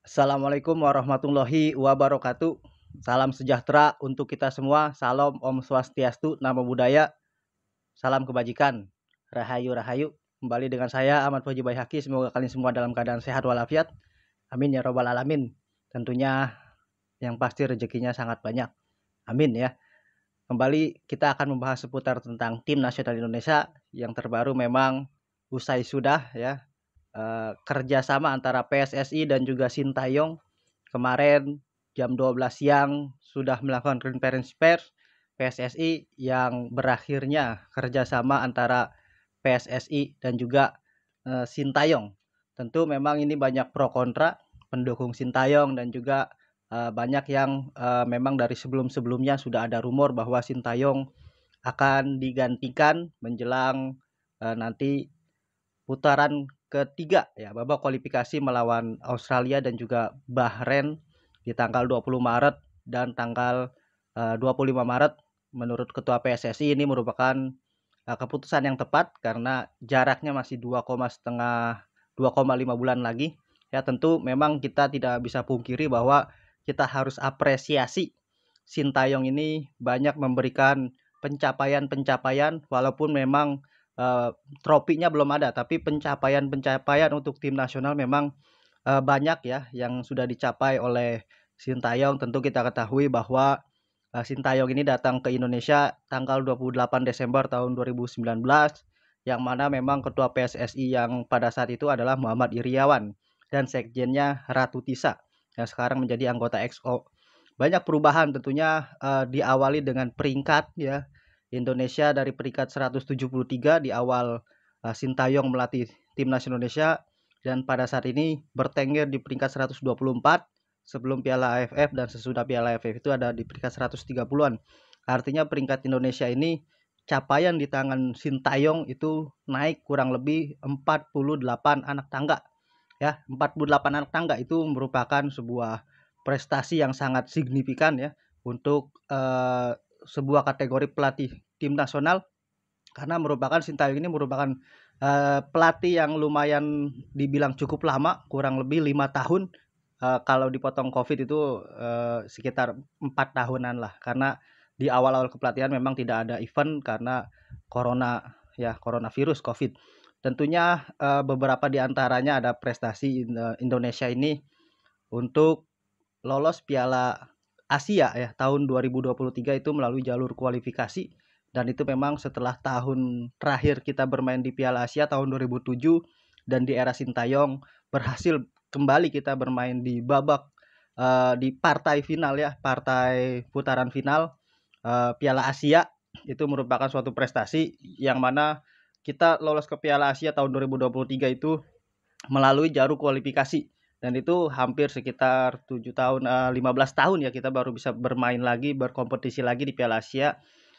Assalamualaikum warahmatullahi wabarakatuh. Salam sejahtera untuk kita semua. Salam Om Swastiastu, Namo Buddhaya, salam kebajikan. Rahayu Rahayu. Kembali dengan saya Ahmad Fauzi Baihaqi. Semoga kalian semua dalam keadaan sehat walafiat. Amin ya robbal alamin. Tentunya yang pasti rezekinya sangat banyak. Amin ya. Kembali kita akan membahas seputar tentang tim nasional Indonesia yang terbaru. Memang usai sudah ya kerjasama antara PSSI dan juga Sintayong. Kemarin jam 12 siang sudah melakukan konferensi pers PSSI yang berakhirnya kerjasama antara PSSI dan juga Sintayong. Tentu memang ini banyak pro kontra pendukung Sintayong dan juga banyak yang memang dari sebelum-sebelumnya sudah ada rumor bahwa Sintayong akan digantikan menjelang nanti putaran ketiga ya, babak kualifikasi melawan Australia dan juga Bahrain di tanggal 20 Maret dan tanggal 25 Maret. Menurut Ketua PSSI ini merupakan keputusan yang tepat karena jaraknya masih 2,5 bulan lagi. Ya tentu memang kita tidak bisa pungkiri bahwa kita harus apresiasi Sintayong ini banyak memberikan pencapaian-pencapaian walaupun memang tropinya belum ada, tapi pencapaian-pencapaian untuk tim nasional memang banyak ya yang sudah dicapai oleh Sintayong. Tentu kita ketahui bahwa Sintayong ini datang ke Indonesia tanggal 28 Desember tahun 2019, yang mana memang ketua PSSI yang pada saat itu adalah Muhammad Iriawan dan sekjennya Ratu Tisa yang sekarang menjadi anggota XO. Banyak perubahan tentunya diawali dengan peringkat ya. Indonesia dari peringkat 173 di awal Sintayong melatih timnas Indonesia, dan pada saat ini bertengger di peringkat 124 sebelum Piala AFF dan sesudah Piala AFF itu ada di peringkat 130-an. Artinya peringkat Indonesia ini capaian di tangan Sintayong itu naik kurang lebih 48 anak tangga. Ya, 48 anak tangga itu merupakan sebuah prestasi yang sangat signifikan ya untuk sebuah kategori pelatih tim nasional, karena Sintayong ini merupakan pelatih yang lumayan dibilang cukup lama, kurang lebih 5 tahun. Kalau dipotong COVID itu sekitar 4 tahunan lah, karena di awal-awal kepelatihan memang tidak ada event karena coronavirus COVID. Tentunya beberapa di antaranya ada prestasi Indonesia ini untuk lolos Piala Asia ya tahun 2023 itu melalui jalur kualifikasi, dan itu memang setelah tahun terakhir kita bermain di Piala Asia tahun 2007, dan di era Sintayong berhasil kembali kita bermain di babak di partai final ya, partai putaran final Piala Asia. Itu merupakan suatu prestasi yang mana kita lolos ke Piala Asia tahun 2023 itu melalui jalur kualifikasi, dan itu hampir sekitar 7 tahun 15 tahun ya kita baru bisa bermain lagi, berkompetisi lagi di Piala Asia.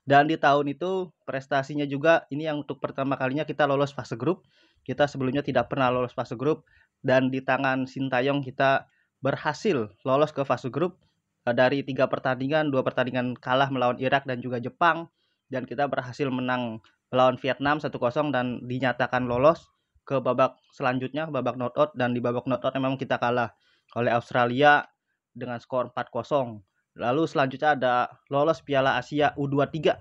Dan di tahun itu prestasinya juga ini yang untuk pertama kalinya kita lolos fase grup. Kita sebelumnya tidak pernah lolos fase grup, dan di tangan Sintayong kita berhasil lolos ke fase grup dari 3 pertandingan, 2 pertandingan kalah melawan Irak dan juga Jepang, dan kita berhasil menang melawan Vietnam 1-0 dan dinyatakan lolos ke babak selanjutnya, babak knockout. Dan di babak knockout memang kita kalah oleh Australia dengan skor 4-0. Lalu selanjutnya ada lolos Piala Asia U23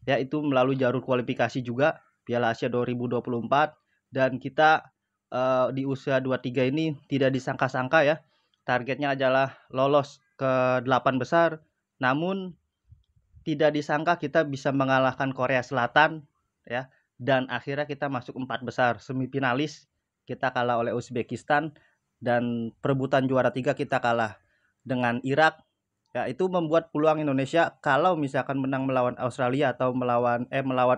yaitu melalui jalur kualifikasi juga Piala Asia 2024, dan kita di usia 23 ini tidak disangka-sangka ya. Targetnya adalah lolos ke 8 besar, namun tidak disangka kita bisa mengalahkan Korea Selatan ya, dan akhirnya kita masuk 4 besar semifinalis. Kita kalah oleh Uzbekistan, dan perebutan juara 3 kita kalah dengan Irak. Ya, itu membuat peluang Indonesia kalau misalkan menang melawan Australia atau melawan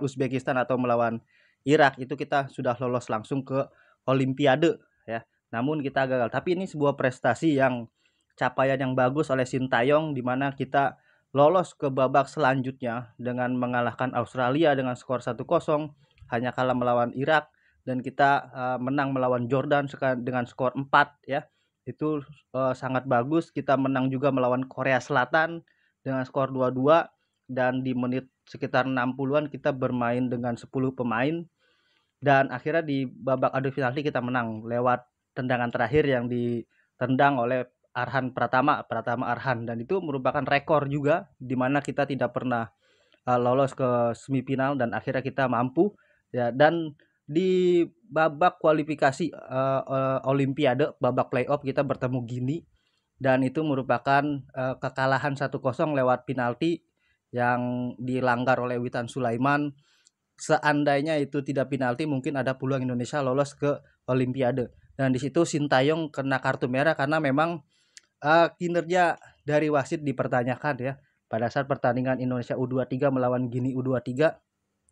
Uzbekistan atau melawan Irak, itu kita sudah lolos langsung ke Olimpiade ya. Namun kita gagal. Tapi ini sebuah prestasi yang capaian yang bagus oleh Sintayong, di mana kita lolos ke babak selanjutnya dengan mengalahkan Australia dengan skor 1-0, hanya kalah melawan Irak, dan kita menang melawan Jordan dengan skor 4 ya. Itu sangat bagus. Kita menang juga melawan Korea Selatan dengan skor 2-2, dan di menit sekitar 60-an kita bermain dengan 10 pemain, dan akhirnya di babak adu penalti kita menang lewat tendangan terakhir yang ditendang oleh Pratama Arhan, dan itu merupakan rekor juga di mana kita tidak pernah lolos ke semifinal dan akhirnya kita mampu ya. Dan di babak kualifikasi Olimpiade, babak playoff kita bertemu Gini, dan itu merupakan kekalahan 1-0 lewat penalti yang dilanggar oleh Witan Sulaiman. Seandainya itu tidak penalti, mungkin ada peluang Indonesia lolos ke Olimpiade. Dan di situ Sintayong kena kartu merah karena memang kinerja dari wasit dipertanyakan ya pada saat pertandingan Indonesia U23 melawan Gini U23,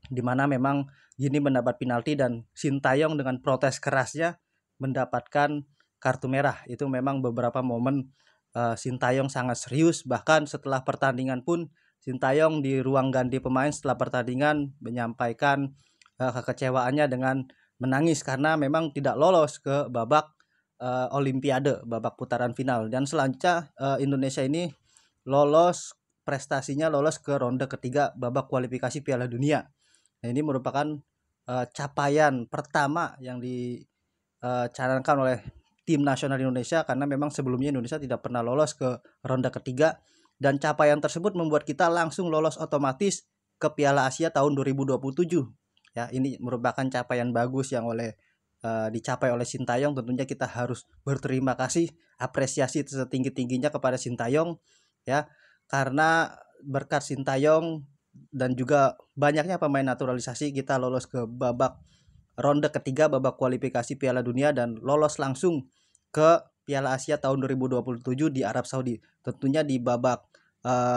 di mana memang Gini mendapat penalti dan Sintayong dengan protes kerasnya mendapatkan kartu merah. Itu memang beberapa momen Sintayong sangat serius, bahkan setelah pertandingan pun Sintayong di ruang ganti pemain setelah pertandingan menyampaikan kekecewaannya dengan menangis karena memang tidak lolos ke babak Olimpiade, babak putaran final. Dan selanjutnya Indonesia ini prestasinya lolos ke ronde ketiga babak kualifikasi Piala Dunia. Nah, ini merupakan capaian pertama yang dicanangkan oleh tim nasional Indonesia, karena memang sebelumnya Indonesia tidak pernah lolos ke ronde ketiga, dan capaian tersebut membuat kita langsung lolos otomatis ke Piala Asia tahun 2027. Ya, ini merupakan capaian bagus yang dicapai oleh Sintayong. Tentunya kita harus berterima kasih, apresiasi setinggi-tingginya kepada Sintayong ya, karena berkat Sintayong dan juga banyaknya pemain naturalisasi kita lolos ke babak ronde ketiga babak kualifikasi Piala Dunia dan lolos langsung ke Piala Asia tahun 2027 di Arab Saudi. Tentunya di babak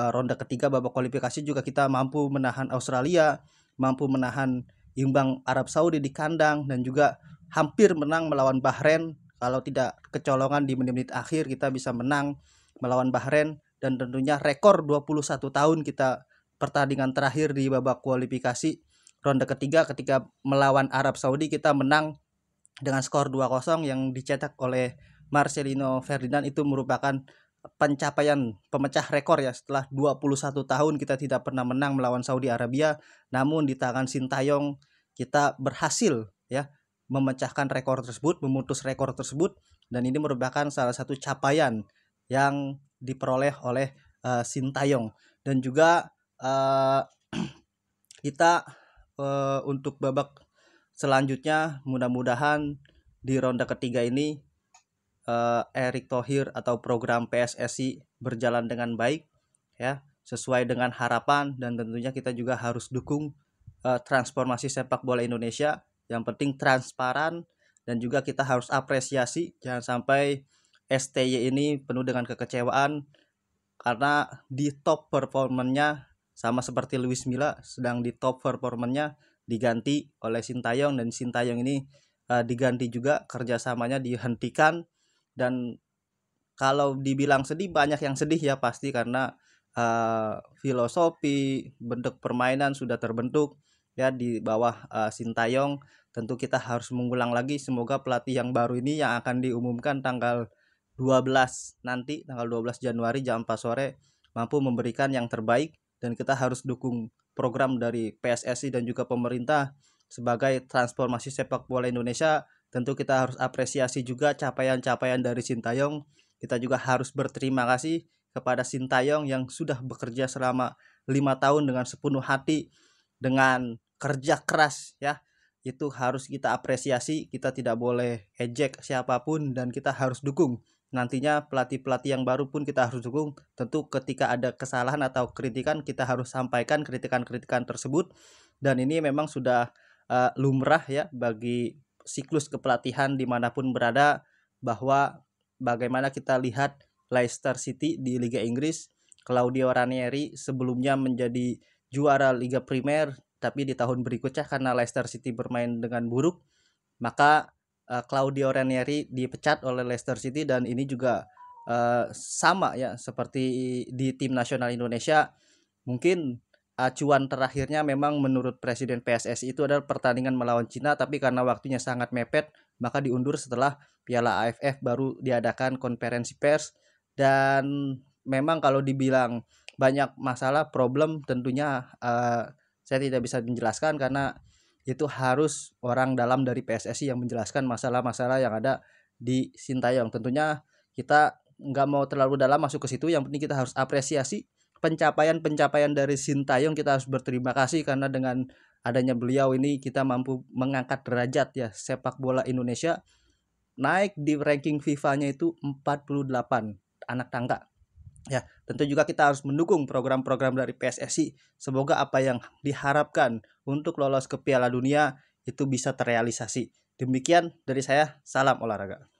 ronde ketiga babak kualifikasi juga kita mampu menahan Australia, mampu menahan imbang Arab Saudi di kandang, dan juga hampir menang melawan Bahrain. Kalau tidak kecolongan di menit-menit akhir kita bisa menang melawan Bahrain. Dan tentunya rekor 21 tahun kita pertandingan terakhir di babak kualifikasi ronde ketiga ketika melawan Arab Saudi kita menang dengan skor 2-0 yang dicetak oleh Marcelino Ferdinand. Itu merupakan pencapaian pemecah rekor ya, setelah 21 tahun kita tidak pernah menang melawan Saudi Arabia, namun di tangan Sintayong kita berhasil ya memecahkan rekor tersebut, memutus rekor tersebut, dan ini merupakan salah satu capaian yang diperoleh oleh Sintayong. Dan juga kita untuk babak selanjutnya mudah-mudahan di ronde ketiga ini Erick Thohir atau program PSSI berjalan dengan baik ya, sesuai dengan harapan. Dan tentunya kita juga harus dukung transformasi sepak bola Indonesia. Yang penting transparan, dan juga kita harus apresiasi, jangan sampai STY ini penuh dengan kekecewaan karena di top performanya sama seperti Luis Milla, sedang di top performanya diganti oleh Sintayong, dan Sintayong ini diganti juga, kerjasamanya dihentikan. Dan kalau dibilang sedih, banyak yang sedih ya pasti, karena filosofi bentuk permainan sudah terbentuk ya di bawah Sintayong. Tentu kita harus mengulang lagi, semoga pelatih yang baru ini yang akan diumumkan tanggal 12 nanti, tanggal 12 Januari jam 4 sore mampu memberikan yang terbaik. Dan kita harus dukung program dari PSSI dan juga pemerintah sebagai transformasi sepak bola Indonesia. Tentu kita harus apresiasi juga capaian-capaian dari Sintayong. Kita juga harus berterima kasih kepada Sintayong yang sudah bekerja selama 5 tahun dengan sepenuh hati, dengan kerja keras ya. Itu harus kita apresiasi, kita tidak boleh ejek siapapun, dan kita harus dukung. Nantinya pelatih-pelatih yang baru pun kita harus dukung. Tentu ketika ada kesalahan atau kritikan, kita harus sampaikan kritikan-kritikan tersebut. Dan ini memang sudah lumrah ya bagi siklus kepelatihan dimanapun berada, bahwa bagaimana kita lihat Leicester City di Liga Inggris, Claudio Ranieri sebelumnya menjadi juara Liga Primer, tapi di tahun berikutnya karena Leicester City bermain dengan buruk, maka Claudio Ranieri dipecat oleh Leicester City. Dan ini juga sama ya seperti di tim nasional Indonesia. Mungkin acuan terakhirnya memang menurut Presiden PSSI itu adalah pertandingan melawan Cina, tapi karena waktunya sangat mepet maka diundur setelah Piala AFF baru diadakan konferensi pers. Dan memang kalau dibilang banyak masalah problem, tentunya saya tidak bisa menjelaskan karena itu harus orang dalam dari PSSI yang menjelaskan masalah-masalah yang ada di Sintayong. Tentunya Kita nggak mau terlalu dalam masuk ke situ, yang penting kita harus apresiasi pencapaian-pencapaian dari Sintayong. Kita harus berterima kasih karena dengan adanya beliau ini kita mampu mengangkat derajat ya sepak bola Indonesia, naik di ranking FIFA-nya itu 48 anak tangga. Ya, tentu juga kita harus mendukung program-program dari PSSI. Semoga apa yang diharapkan untuk lolos ke Piala Dunia itu bisa terrealisasi. Demikian dari saya, salam olahraga.